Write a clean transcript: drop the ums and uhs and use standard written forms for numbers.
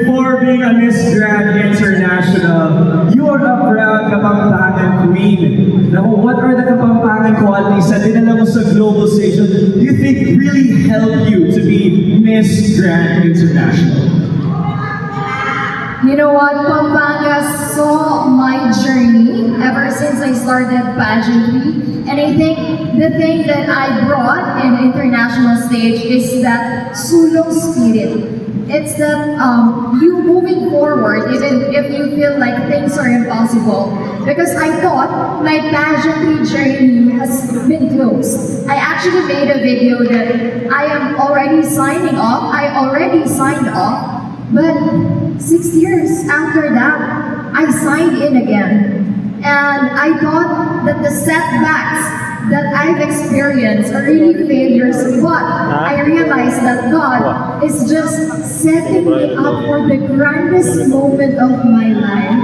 For being a Miss Grand International, you are a proud Kapampangan Queen. Now, what are the Kapampangan qualities na dinala mo sa global stage that you think really help you to be Miss Grand International? You know what? Pampanga saw my journey ever since I started pageantry. And I think the thing that I brought in international stage is that sulong spirit. It's that you moving forward even if you feel like things are impossible. Because I thought my pageantry journey has been closed. I actually made a video that I am already signing off. I already signed off. But 6 years after that, I signed in again. And I thought that the setbacks that I've experienced are really failures, but I realized that God is just setting me up for the grandest moment of my life.